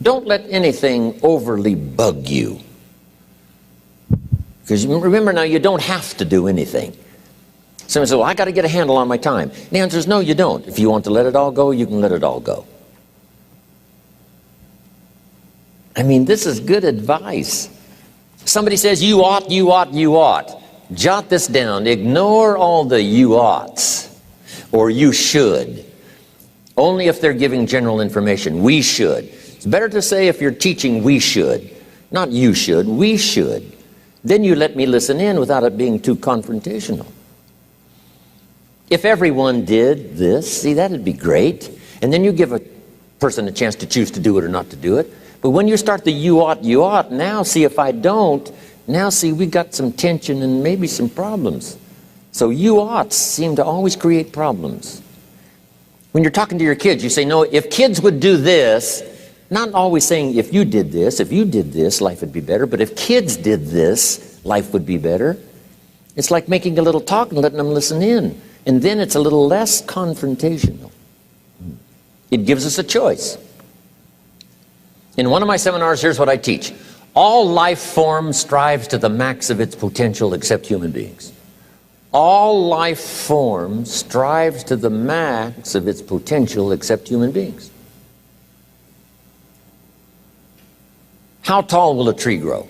Don't let anything overly bug you. Because remember now, you don't have to do anything. Someone says, well, I got to get a handle on my time. The answer is no, you don't. If you want to let it all go, you can let it all go. I mean, this is good advice. Somebody says, you ought, you ought, you ought. Jot this down. Ignore all the you oughts or you should. Only if they're giving general information. We should. It's better to say if you're teaching, we should. Not you should, we should. Then you let me listen in without it being too confrontational. If everyone did this, see, that'd be great. And then you give a person a chance to choose to do it or not to do it. But when you start the you ought, now see if I don't, now see we got some tension and maybe some problems. So you oughts seem to always create problems. When you're talking to your kids, you say, no, if kids would do this, not always saying if you did this, life would be better, but if kids did this, life would be better. It's like making a little talk and letting them listen in. And then it's a little less confrontational. It gives us a choice. In one of my seminars, here's what I teach. All life form strives to the max of its potential except human beings. All life form strives to the max of its potential except human beings. How tall will a tree grow?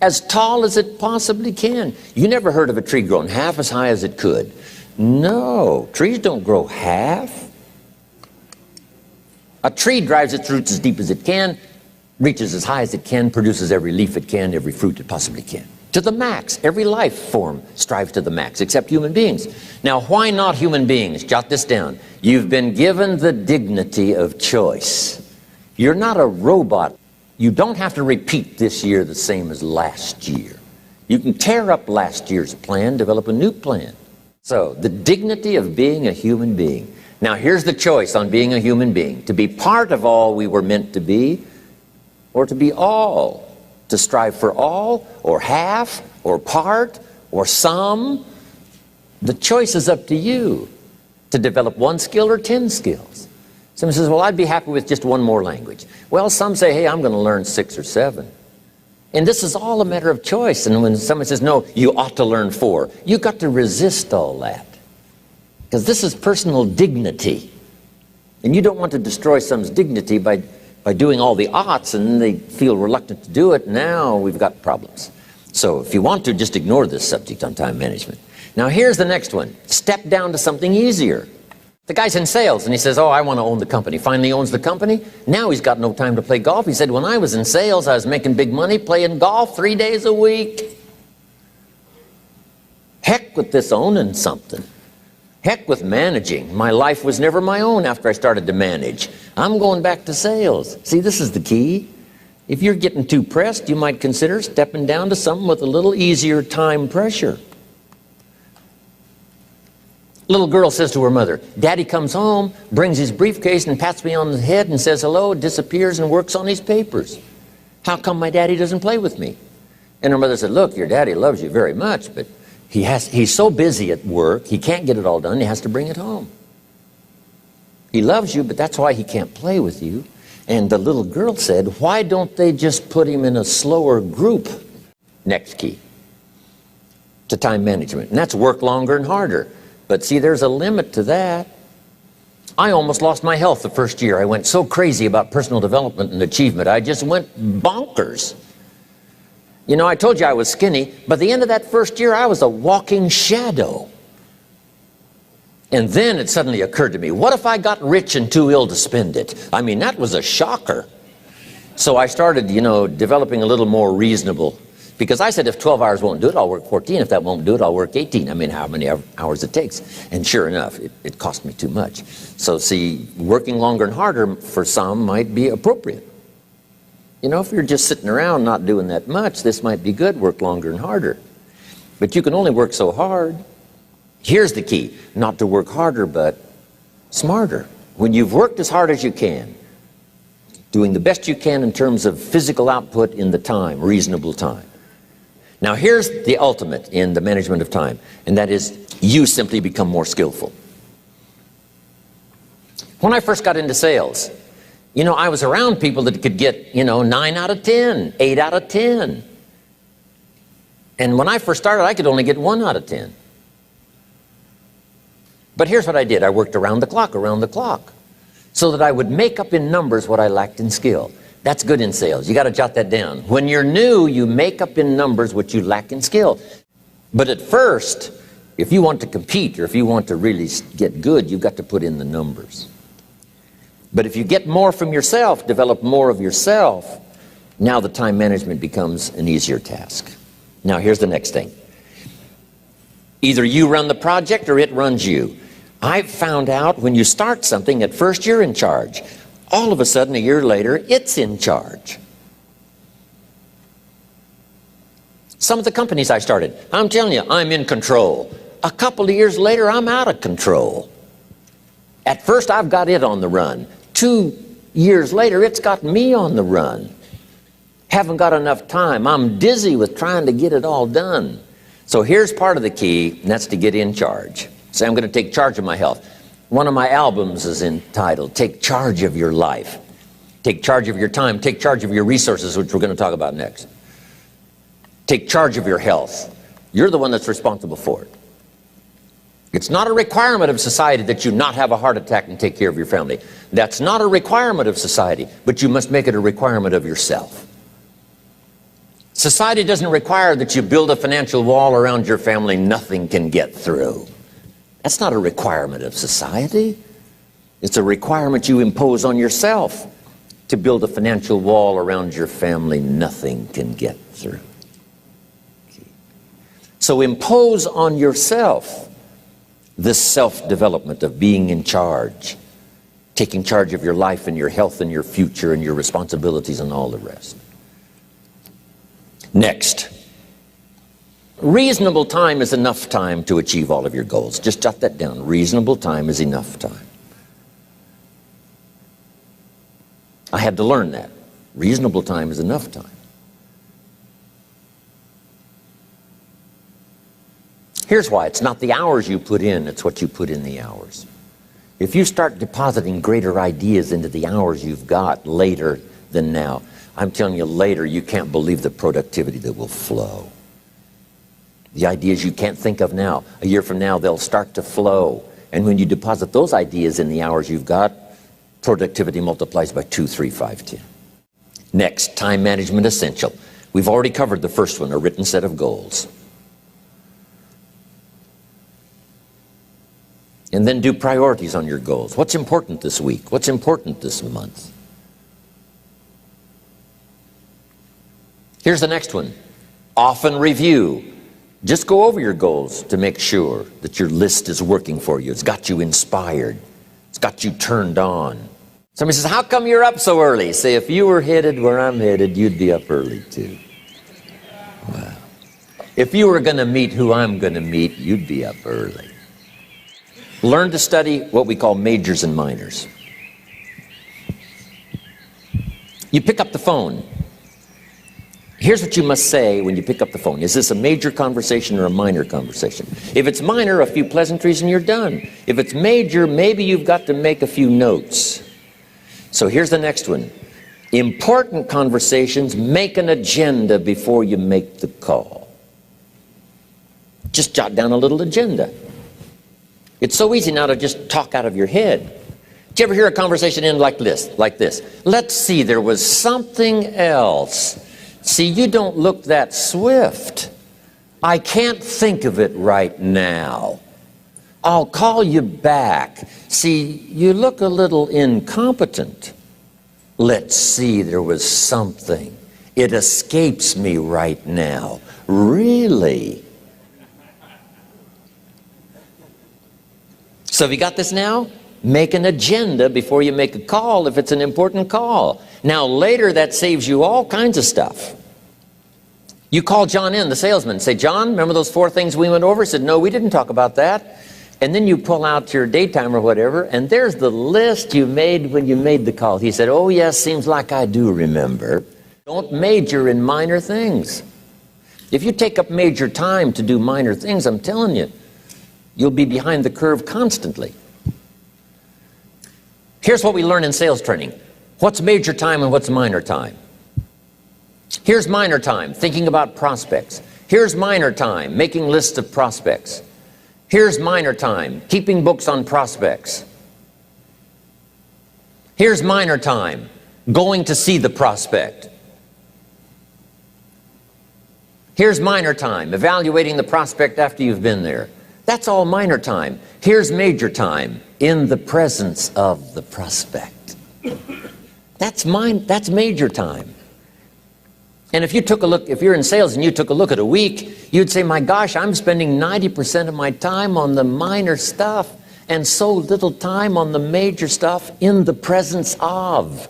As tall as it possibly can. You never heard of a tree growing half as high as it could. No, trees don't grow half. A tree drives its roots as deep as it can, reaches as high as it can, produces every leaf it can, every fruit it possibly can. To the max. Every life form strives to the max, except human beings. Now, why not human beings? Jot this down. You've been given the dignity of choice. You're not a robot. You don't have to repeat this year the same as last year. You can tear up last year's plan, develop a new plan. So, the dignity of being a human being. Now, here's the choice on being a human being. To be part of all we were meant to be, or to be all. To strive for all, or half, or part, or some. The choice is up to you. To develop one skill or 10 skills. Someone says, well, I'd be happy with just one more language. Well, some say, hey, I'm going to learn 6 or 7. And this is all a matter of choice. And when someone says, no, you ought to learn 4, you've got to resist all that. Because this is personal dignity. And you don't want to destroy someone's dignity by doing all the oughts, and then they feel reluctant to do it. Now we've got problems. So if you want to, just ignore this subject on time management. Now here's the next one. Step down to something easier. The guy's in sales, and he says, oh, I want to own the company. Finally owns the company. Now he's got no time to play golf. He said, when I was in sales, I was making big money playing golf 3 days a week. Heck with this owning something. Heck with managing. My life was never my own after I started to manage. I'm going back to sales. See, this is the key. If you're getting too pressed, you might consider stepping down to something with a little easier time pressure. Little girl says to her mother, Daddy comes home, brings his briefcase and pats me on the head and says hello, disappears and works on his papers. How come my daddy doesn't play with me? And her mother said, look, your daddy loves you very much, but he's so busy at work, he can't get it all done, he has to bring it home. He loves you, but that's why he can't play with you. And the little girl said, why don't they just put him in a slower group? Next key to time management. And that's work longer and harder. But see, there's a limit to that. I almost lost my health the first year. I went so crazy about personal development and achievement. I just went bonkers. You know, I told you I was skinny, but at the end of that first year, I was a walking shadow. And then it suddenly occurred to me, what if I got rich and too ill to spend it? I mean, that was a shocker. So I started, you know, developing a little more reasonable. Because I said, if 12 hours won't do it, I'll work 14. If that won't do it, I'll work 18. I mean, how many hours it takes. And sure enough, it cost me too much. So see, working longer and harder for some might be appropriate. You know, if you're just sitting around not doing that much, this might be good, work longer and harder. But you can only work so hard. Here's the key, not to work harder, but smarter. When you've worked as hard as you can, doing the best you can in terms of physical output in the time, reasonable time. Now here's the ultimate in the management of time, and that is you simply become more skillful. When I first got into sales, You know, I was around people that could get, 9 out of 10, 8 out of 10. And when I first started, I could only get 1 out of 10. But here's what I did. I worked around the clock, so that I would make up in numbers what I lacked in skill. That's good in sales. You got to jot that down. When you're new, you make up in numbers what you lack in skill. But at first, if you want to compete or if you want to really get good, you've got to put in the numbers. But if you get more from yourself, develop more of yourself, now the time management becomes an easier task. Now here's the next thing. Either you run the project or it runs you. I've found out when you start something, at first you're in charge. All of a sudden, a year later, it's in charge. Some of the companies I started, I'm telling you, I'm in control. A couple of years later, I'm out of control. At first, I've got it on the run. 2 years later, it's got me on the run. Haven't got enough time. I'm dizzy with trying to get it all done. So here's part of the key, and that's to get in charge. Say, I'm going to take charge of my health. One of my albums is entitled, Take Charge of Your Life. Take charge of your time. Take charge of your resources, which we're going to talk about next. Take charge of your health. You're the one that's responsible for it. It's not a requirement of society that you not have a heart attack and take care of your family. That's not a requirement of society, but you must make it a requirement of yourself. Society doesn't require that you build a financial wall around your family nothing can get through. That's not a requirement of society. It's a requirement you impose on yourself to build a financial wall around your family nothing can get through. So impose on yourself this self-development of being in charge, taking charge of your life and your health and your future and your responsibilities and all the rest. Next, reasonable time is enough time to achieve all of your goals. Just jot that down. Reasonable time is enough time. I had to learn that. Reasonable time is enough time. Here's why. It's not the hours you put in, it's what you put in the hours. If you start depositing greater ideas into the hours you've got later than now, I'm telling you later, you can't believe the productivity that will flow. The ideas you can't think of now, a year from now, they'll start to flow. And when you deposit those ideas in the hours you've got, productivity multiplies by 2, 3, 5, 10. Next, time management essential. We've already covered the first one, a written set of goals. And then do priorities on your goals. What's important this week? What's important this month? Here's the next one. Often review. Just go over your goals to make sure that your list is working for you. It's got you inspired. It's got you turned on. Somebody says, how come you're up so early? Say, if you were headed where I'm headed, you'd be up early too. Wow. If you were going to meet who I'm going to meet, you'd be up early. Learn to study what we call majors and minors. You pick up the phone. Here's what you must say when you pick up the phone. Is this a major conversation or a minor conversation? If it's minor, a few pleasantries and you're done. If it's major, maybe you've got to make a few notes. So here's the next one. Important conversations, make an agenda before you make the call. Just jot down a little agenda. It's so easy now to just talk out of your head. Did you ever hear a conversation end like this? Let's see, there was something else. See, you don't look that swift. I can't think of it right now. I'll call you back. See, you look a little incompetent. Let's see, there was something. It escapes me right now. Really? So have you got this now? Make an agenda before you make a call if it's an important call. Now later that saves you all kinds of stuff. You call John in, the salesman, say, John, remember those 4 things we went over? He said, no, we didn't talk about that. And then you pull out your daytime or whatever, and there's the list you made when you made the call. He said, oh yes, seems like I do remember. Don't major in minor things. If you take up major time to do minor things, I'm telling you, you'll be behind the curve constantly. Here's what we learn in sales training. What's major time and what's minor time? Here's minor time, thinking about prospects. Here's minor time, making lists of prospects. Here's minor time, keeping books on prospects. Here's minor time, going to see the prospect. Here's minor time, evaluating the prospect after you've been there. That's all minor time. Here's major time, in the presence of the prospect. That's major time. And if you took a look, if you're in sales and you took a look at a week, you'd say, my gosh, I'm spending 90% of my time on the minor stuff and so little time on the major stuff in the presence of.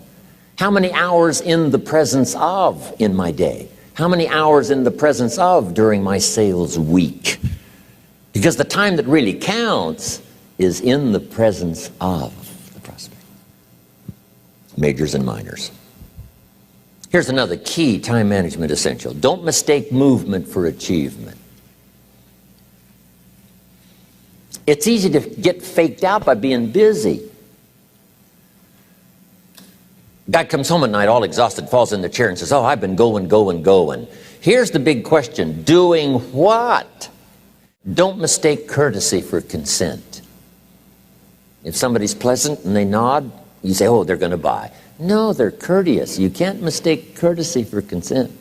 How many hours in the presence of in my day? How many hours in the presence of during my sales week? Because the time that really counts is in the presence of the prospect. Majors and minors. Here's another key time management essential. Don't mistake movement for achievement. It's easy to get faked out by being busy. Guy comes home at night all exhausted, falls in the chair and says, oh, I've been going. Here's the big question. Doing what? Don't mistake courtesy for consent. If somebody's pleasant and they nod, you say, oh, they're going to buy. No, they're courteous. You can't mistake courtesy for consent.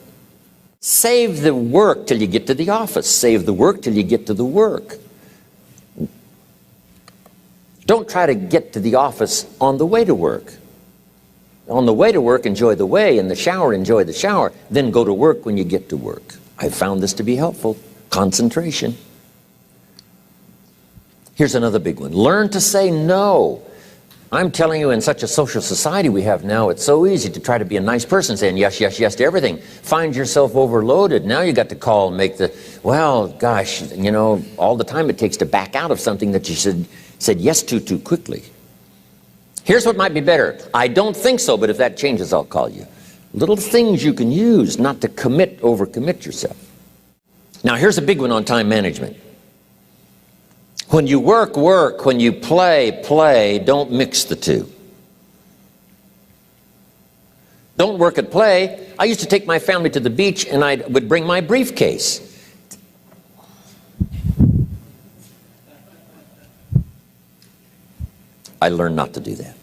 Save the work till you get to the office. Save the work till you get to the work. Don't try to get to the office on the way to work. On the way to work, enjoy the way. In the shower, enjoy the shower. Then go to work when you get to work. I found this to be helpful. Concentration. Here's another big one. Learn to say no. I'm telling you, in such a social society we have now, it's so easy to try to be a nice person, saying yes, yes, yes to everything. Find yourself overloaded. Now you got to call and make the, well, gosh, you know, all the time it takes to back out of something that you said yes to too quickly. Here's what might be better. I don't think so, but if that changes, I'll call you. Little things you can use not to overcommit yourself. Now here's a big one on time management. When you work, work. When you play, play. Don't mix the two. Don't work at play. I used to take my family to the beach and I would bring my briefcase. I learned not to do that.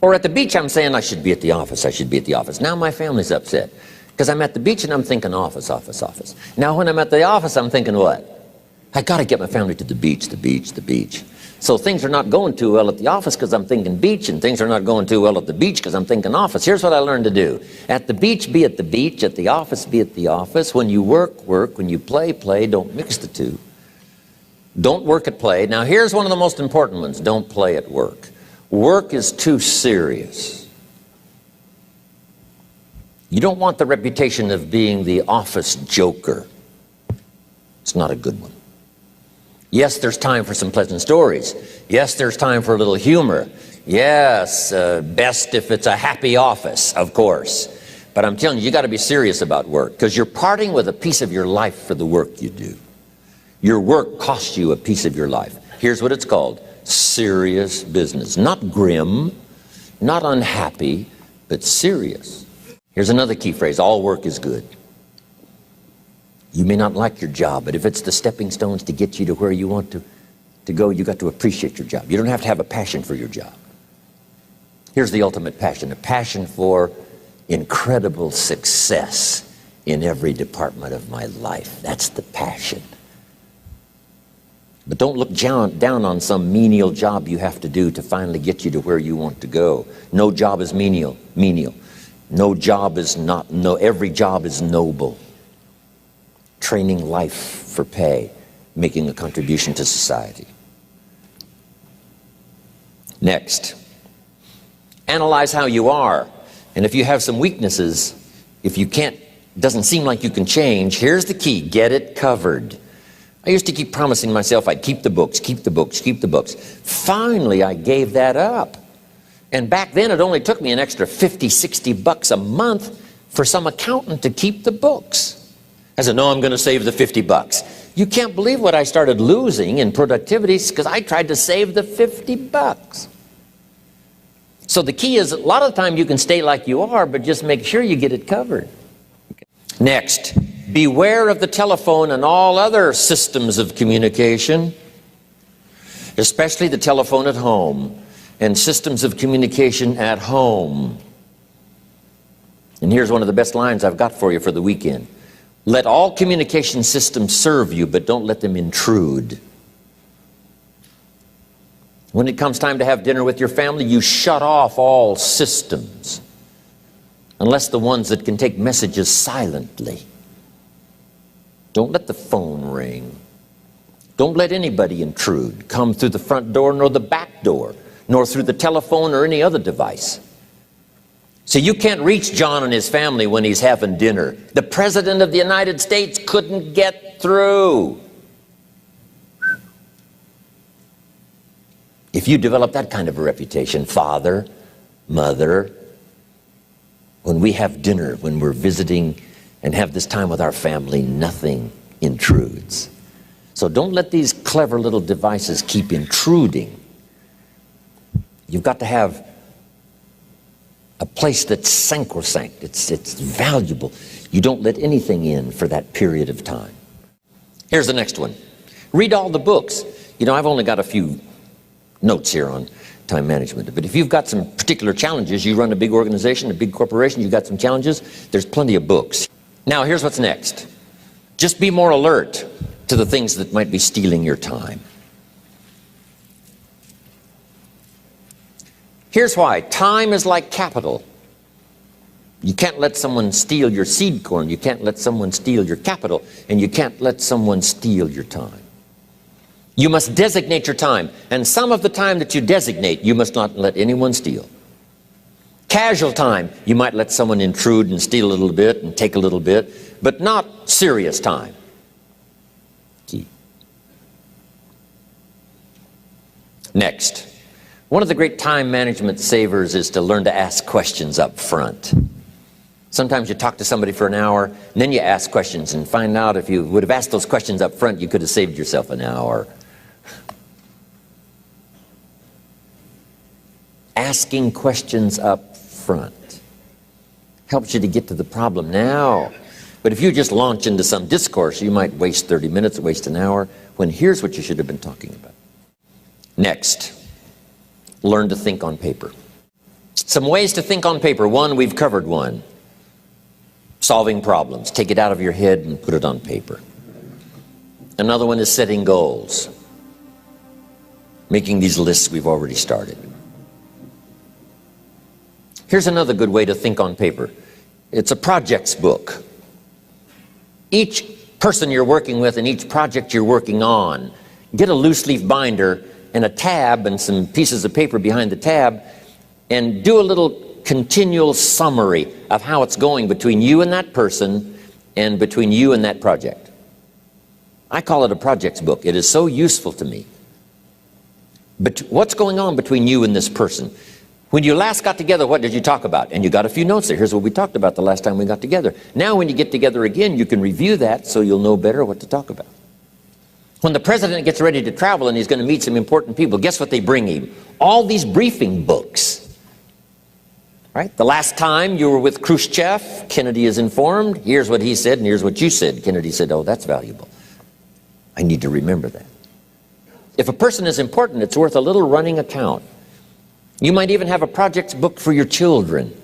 Or at the beach, I'm saying I should be at the office. I should be at the office. Now my family's upset because I'm at the beach and I'm thinking office, office, office. Now when I'm at the office, I'm thinking what? I got to get my family to the beach, the beach, the beach. So things are not going too well at the office because I'm thinking beach, and things are not going too well at the beach because I'm thinking office. Here's what I learned to do. At the beach, be at the beach. At the office, be at the office. When you work, work. When you play, play. Don't mix the two. Don't work at play. Now here's one of the most important ones. Don't play at work. Work is too serious. You don't want the reputation of being the office joker. It's not a good one. Yes, there's time for some pleasant stories. Yes, there's time for a little humor. Yes, best if it's a happy office, of course. But I'm telling you, you got to be serious about work because you're parting with a piece of your life for the work you do. Your work costs you a piece of your life. Here's what it's called. Serious business. Not grim, not unhappy, but serious. Here's another key phrase. All work is good. You may not like your job, but if it's the stepping stones to get you to where you want to go, you got to appreciate your job. You don't have to have a passion for your job. Here's the ultimate passion, a passion for incredible success in every department of my life. That's the passion. But don't look down on some menial job you have to do to finally get you to where you want to go. No job is menial. No job is not, every job is noble. Training life for pay, making a contribution to society. Next, analyze how you are. And if you have some weaknesses, if you can't, doesn't seem like you can change, here's the key, get it covered. I used to keep promising myself I'd keep the books, keep the books, keep the books. Finally, I gave that up. And back then, it only took me an extra 50, 60 bucks a month for some accountant to keep the books. I said, no, I'm going to save the 50 bucks. You can't believe what I started losing in productivity because I tried to save the 50 bucks. So the key is, a lot of the time you can stay like you are, but just make sure you get it covered. Okay. Next, beware of the telephone and all other systems of communication, especially the telephone at home and systems of communication at home. And here's one of the best lines I've got for you for the weekend. Let all communication systems serve you, but don't let them intrude. When it comes time to have dinner with your family, you shut off all systems, unless the ones that can take messages silently. Don't let the phone ring. Don't let anybody intrude, come through the front door nor the back door, nor through the telephone or any other device. So you can't reach John and his family when he's having dinner. The President of the United States couldn't get through. If you develop that kind of a reputation, father, mother, when we have dinner, when we're visiting and have this time with our family, nothing intrudes. So don't let these clever little devices keep intruding. You've got to have a place that's sacrosanct, it's valuable. You don't let anything in for that period of time. Here's the next one. Read all the books. You know, I've only got a few notes here on time management, but if you've got some particular challenges, you run a big organization, a big corporation, you've got some challenges, there's plenty of books. Now here's what's next. Just be more alert to the things that might be stealing your time. Here's why. Time is like capital. You can't let someone steal your seed corn. You can't let someone steal your capital. And you can't let someone steal your time. You must designate your time. And some of the time that you designate, you must not let anyone steal. Casual time, you might let someone intrude and steal a little bit and take a little bit, but not serious time. Key. Next. One of the great time management savers is to learn to ask questions up front. Sometimes you talk to somebody for an hour, and then you ask questions and find out if you would have asked those questions up front, you could have saved yourself an hour. Asking questions up front helps you to get to the problem now. But if you just launch into some discourse, you might waste 30 minutes, waste an hour, when here's what you should have been talking about. Next. Learn to think on paper. Some ways to think on paper. One, we've covered one. Solving problems. Take it out of your head and put it on paper. Another one is setting goals. Making these lists we've already started. Here's another good way to think on paper. It's a projects book. Each person you're working with and each project you're working on, get a loose leaf binder and a tab and some pieces of paper behind the tab, and do a little continual summary of how it's going between you and that person and between you and that project. I call it a projects book. It is so useful to me. But what's going on between you and this person? When you last got together, what did you talk about? And you got a few notes there. Here's what we talked about the last time we got together. Now when you get together again, you can review that so you'll know better what to talk about. When the president gets ready to travel and he's going to meet some important people, guess what they bring him? All these briefing books. Right? The last time you were with Khrushchev, Kennedy is informed. Here's what he said and here's what you said. Kennedy said, oh, that's valuable. I need to remember that. If a person is important, it's worth a little running account. You might even have a projects book for your children.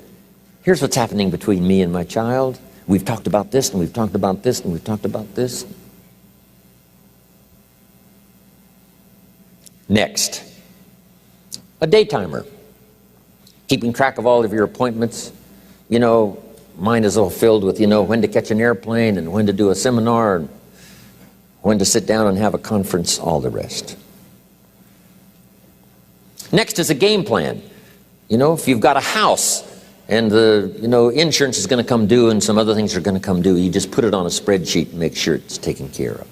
Here's what's happening between me and my child. We've talked about this and we've talked about this and we've talked about this. Next, a day timer. Keeping track of all of your appointments. You know, mine is all filled with, when to catch an airplane and when to do a seminar and when to sit down and have a conference, all the rest. Next is a game plan. If you've got a house and the, insurance is going to come due and some other things are going to come due, you just put it on a spreadsheet and make sure it's taken care of.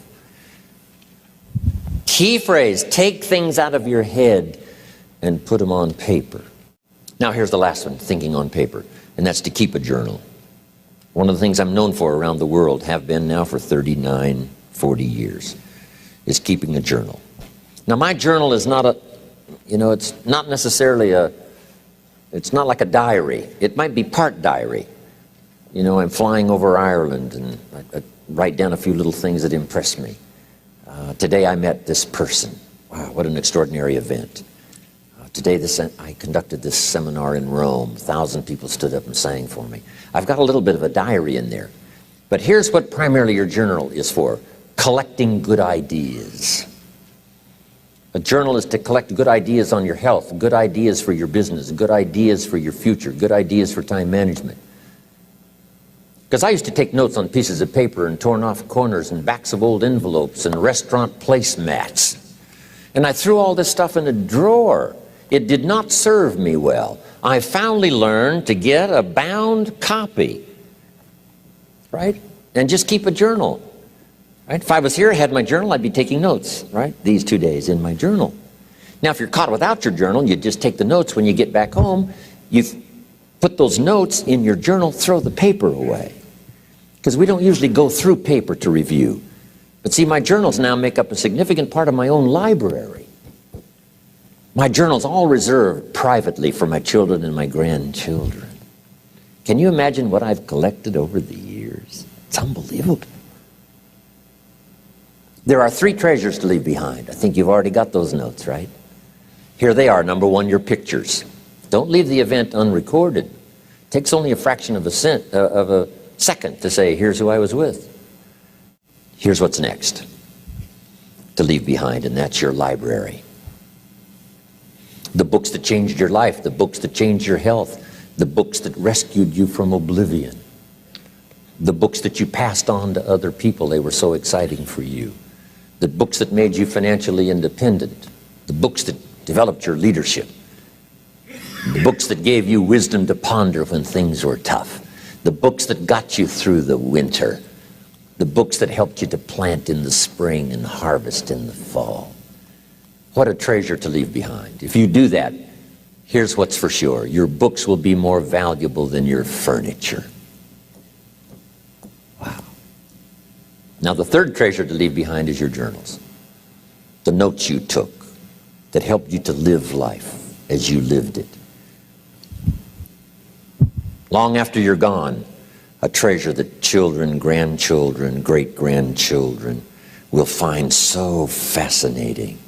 Key phrase, take things out of your head and put them on paper. Now here's the last one, thinking on paper, and that's to keep a journal. One of the things I'm known for around the world, have been now for 39, 40 years, is keeping a journal. Now my journal is not it's not necessarily a It's not like a diary. It might be part diary. You know, I'm flying over Ireland and I write down a few little things that impress me. Today I met this person. Wow, what an extraordinary event. Today I conducted this seminar in Rome. 1,000 people stood up and sang for me. I've got a little bit of a diary in there. But here's what primarily your journal is for: collecting good ideas. A journal is to collect good ideas on your health, good ideas for your business, good ideas for your future, good ideas for time management. Because I used to take notes on pieces of paper and torn off corners and backs of old envelopes and restaurant placemats. And I threw all this stuff in a drawer. It did not serve me well. I finally learned to get a bound copy, right? And just keep a journal, right? If I was here, I had my journal, I'd be taking notes, right? These 2 days in my journal. Now, if you're caught without your journal, you just take the notes. When you get back home, you put those notes in your journal, throw the paper away. Because we don't usually go through paper to review. But see, my journals now make up a significant part of my own library. My journal's all reserved privately for my children and my grandchildren. Can you imagine what I've collected over the years? It's unbelievable. There are 3 treasures to leave behind. I think you've already got those notes, right? Here they are. Number 1, your pictures. Don't leave the event unrecorded. It takes only a fraction of a second to say, here's who I was with. Here's what's next to leave behind, and that's your library. The books that changed your life, the books that changed your health, the books that rescued you from oblivion, the books that you passed on to other people, they were so exciting for you, the books that made you financially independent, the books that developed your leadership, the books that gave you wisdom to ponder when things were tough, the books that got you through the winter, the books that helped you to plant in the spring and harvest in the fall. What a treasure to leave behind. If you do that, here's what's for sure: your books will be more valuable than your furniture. Wow. Now, the third treasure to leave behind is your journals. The notes you took that helped you to live life as you lived it. Long after you're gone, a treasure that children, grandchildren, great-grandchildren will find so fascinating.